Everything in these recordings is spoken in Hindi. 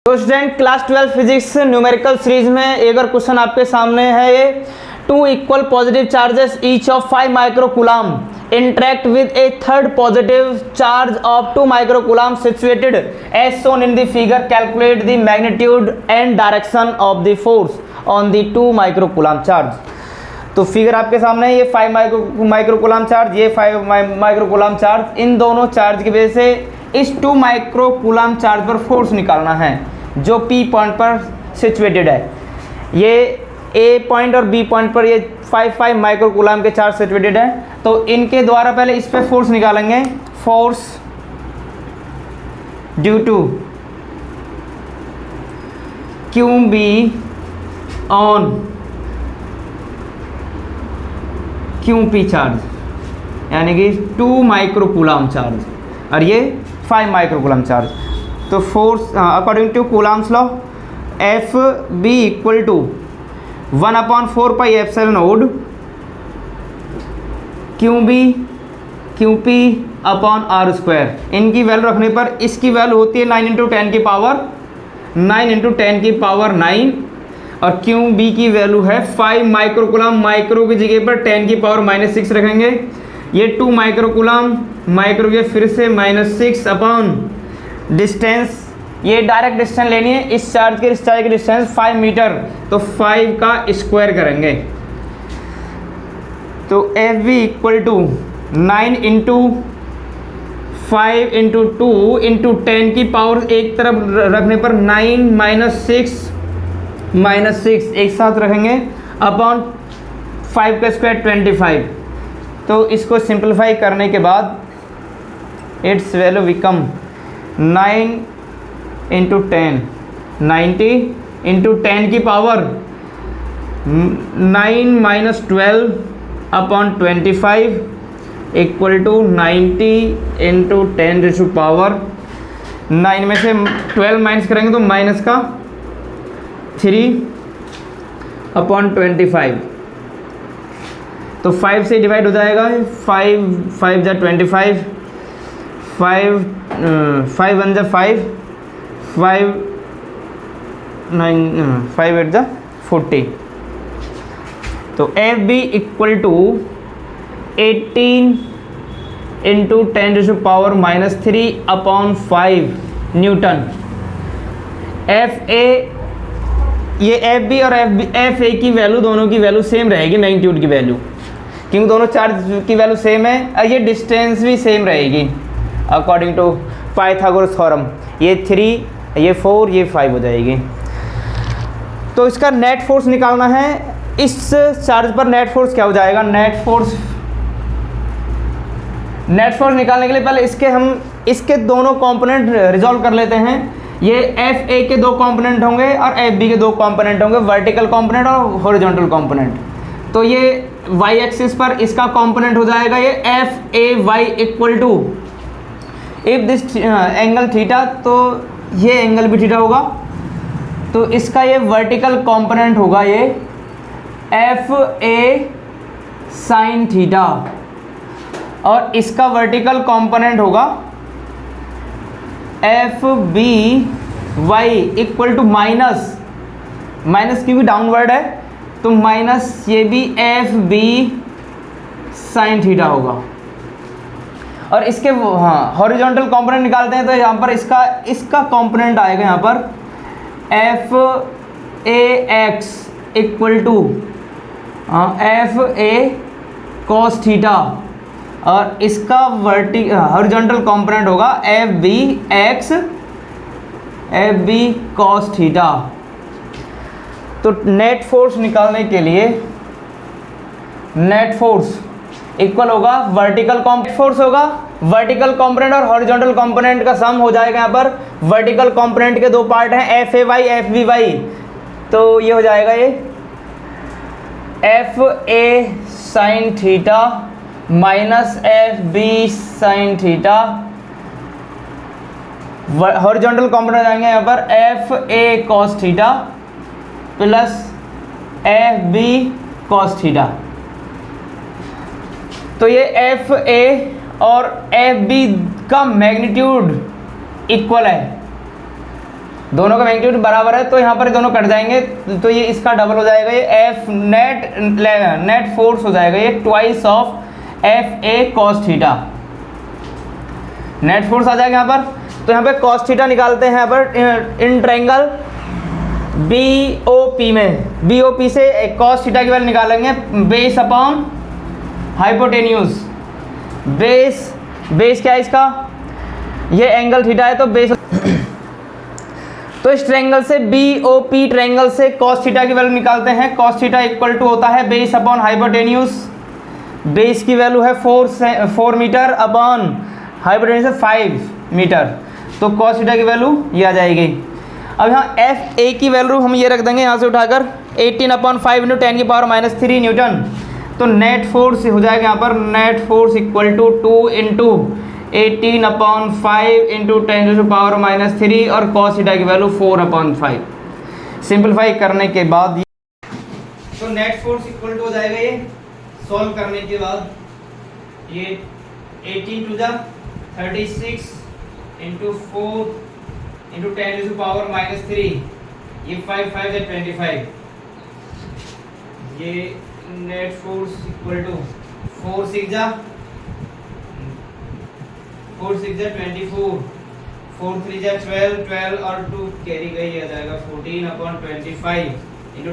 तो student class 12 physics numerical series में एक और क्वेश्चन आपके सामने है ये 2 equal positive charges each of 5 microcoulomb interact with a third positive charge of 2 microcoulomb situated as shown in the figure. Calculate the magnitude and direction of the force on the 2 microcoulomb charge. तो फिगर आपके सामने है, ये 5 माइक्रोकूलम चार्ज, ये 5 माइक्रोकूलम चार्ज, इन दोनों चार्ज की वजह से इस 2 माइक्रोकूलम चार्ज पर फोर्स निकालना है जो P पॉइंट पर सिचुएटेड है। ये A पॉइंट और B पॉइंट पर ये 5 माइक्रोकूलम के चार्ज सिचुएटेड है। तो इनके द्वारा पहले इस पे फोर्स निकालेंगे। Force due to QB on QP charge, यानी कि 2 माइक्रोकूलम चार्ज और ये 5 माइक्रोकूलम चार्ज। तो force according to Coulomb's law FB equal to 1/4 pi epsilon not QP upon R square. इनकी वैल्यू रखने पर इसकी वैल्यू होती है 9 × 10 की पावर 9 और QB की वैल्यू है 5 माइक्रोकूलम। माइक्रो की जगह पर 10 की पावर -6 रखेंगे। ये 2 माइक्रोकूलम, माइक्रो के फिर से -6 अपॉन डिस्टेंस, ये डायरेक्ट डिस्टेंस लेनी है, इस चार्ज के इस चार्ज की डिस्टेंस 5 मीटर, तो 5 का स्क्वायर करेंगे। तो FB इक्वल टू 9 × 5 × 2 × 10 की पावर एक तरफ रखने पर 9 - 6 एक साथ रखेंगे अपॉन 5 का स्क्वायर 25। तो इसको सिंप्लीफाई करने के बाद इट्स वैल्यू बिकम 9 × 10 90 × 10 की power 9 - 12 upon 25 equal to 90 × 10 power 9 में से 12 माइनस करेंगे तो माइनस का 3 अपॉन 25। तो 5 से डिवाइड हो जाएगा, 5 जा 25, 5 1 जा 5, 5 8 जा 40। तो FB equal to 18 × 10 power -3 upon 5 newton. FA, ये FB और FA की वैल्यू, दोनों की वैल्यू सेम रहेगी, मैग्नीट्यूड की वैल्यू, क्योंकि दोनों चार्ज की वैल्यू सेम है और ये डिस्टेंस भी सेम रहेगी अकॉर्डिंग टू पाइथागोरस थ्योरम। ये 3, ये 4, ये 5 हो जाएगी। तो इसका नेट फोर्स निकालना है। इस चार्ज पर नेट फोर्स क्या हो जाएगा? नेट फोर्स निकालने के लिए पहले इसके दोनों कंपोनेंट रिजॉल्व कर लेते हैं। ये FA के 2 कंपोनेंट होंगे और FB के 2 कंपोनेंट होंगे, वर्टिकल कंपोनेंट और हॉरिजॉन्टल कंपोनेंट। तो ये y एक्सिस पर इसका कंपोनेंट हो जाएगा ये FAY equal to, if this angle theta, तो ये एंगल भी थीटा होगा, तो इसका ये वर्टिकल कंपोनेंट होगा ये FA साइन थीटा और इसका वर्टिकल कंपोनेंट होगा FBY इक्वल टू माइनस क्योंकि डाउनवर्ड है तो माइनस ये भी FB साइन थीटा होगा। और इसके हॉरिजॉन्टल कंपोनेंट निकालते हैं तो यहाँ पर इसका कंपोनेंट आएगा यहाँ पर FAX equal to FA cos theta और इसका हॉरिजॉन्टल कंपोनेंट होगा FB cos थीटा। तो नेट फोर्स निकालने के लिए नेट फोर्स इक्वल होगा वर्टिकल फोर्स होगा, वर्टिकल कंपोनेंट और हॉरिजॉन्टल कंपोनेंट का सम हो जाएगा। यहाँ पर वर्टिकल कंपोनेंट के 2 पार्ट हैं FAY FBY, तो ये हो जाएगा ये FA sine theta minus FB sine theta. Horizontal component आएंगे यहाँ पर FA cos theta plus FB cos theta. तो ये FA और FB का मैग्नीट्यूड इक्वल है, दोनों का मैग्नीट्यूड बराबर है तो यहाँ पर दोनों कट जाएंगे, तो ये इसका डबल हो जाएगा, ये एफ नेट फोर्स हो जाएगा ये twice of F a cos theta. Net force आ जाएगा यहाँ पर, तो यहाँ पे कॉस थीटा निकालते हैं यहाँ पर इन ट्रायंगल BOP में। BOP से कॉस थीटा की वैल्यू निकालेंगे बेस अपॉन हाइपोटेन्यूज। बेस क्या है इसका, ये एंगल थीटा है तो बेस तो इस ट्रायंगल से BOP ट्रायंगल से कॉस थीटा की वैल्यू निकालते हैं। कॉस थीटा इक्वल टू होता है बेस अपॉन हाइपोटेन्यूज। बेस की वैल्यू है 4 मीटर अपॉन हाइपोटेन्यूज है 5 मीटर, तो कॉस थीटा की वैल्यू ये आ जाएगी। अब यहाँ एफ ए की वैल्यू हम ये रख देंगे यहाँ से उठाकर 18/5 × 10⁻³ न्यूटन। तो नेट फोर्स हो जाएगा यहाँ पर, नेट फोर्स इक्वल टू 2 × 18/5 × 10⁻³ और कॉस थीटा की वैल्यू 4/5। सिंपलीफाई करने के बाद तो नेट फोर्स इक्वल टू हो जाएगा ये सॉल्व करने के बाद ये 18 × 36 × 4 × 10⁻³ ये 5 5 है 25। ये नेट फोर्स इक्वल टू 4 6 जा 24, 4 3 जा 12 और 2 कैरी गई, आ जाएगा 14/25 ×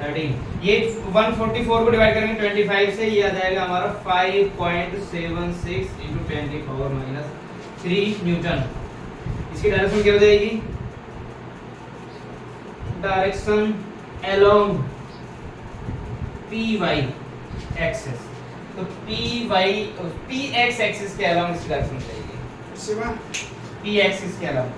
10⁻13। ये 144 को डिवाइड करेंगे 25 से, ये आ जाएगा हमारा 5.76 × 10⁻³ न्यूटन। इसकी डायरेक्शन क्या हो जाएगी, डायरेक्शन अलोंग PY एक्सिस, तो PX एक्सिस के अलोंग इसकी डायरेक्शन चाहिए, P एक्सिस के अलोंग।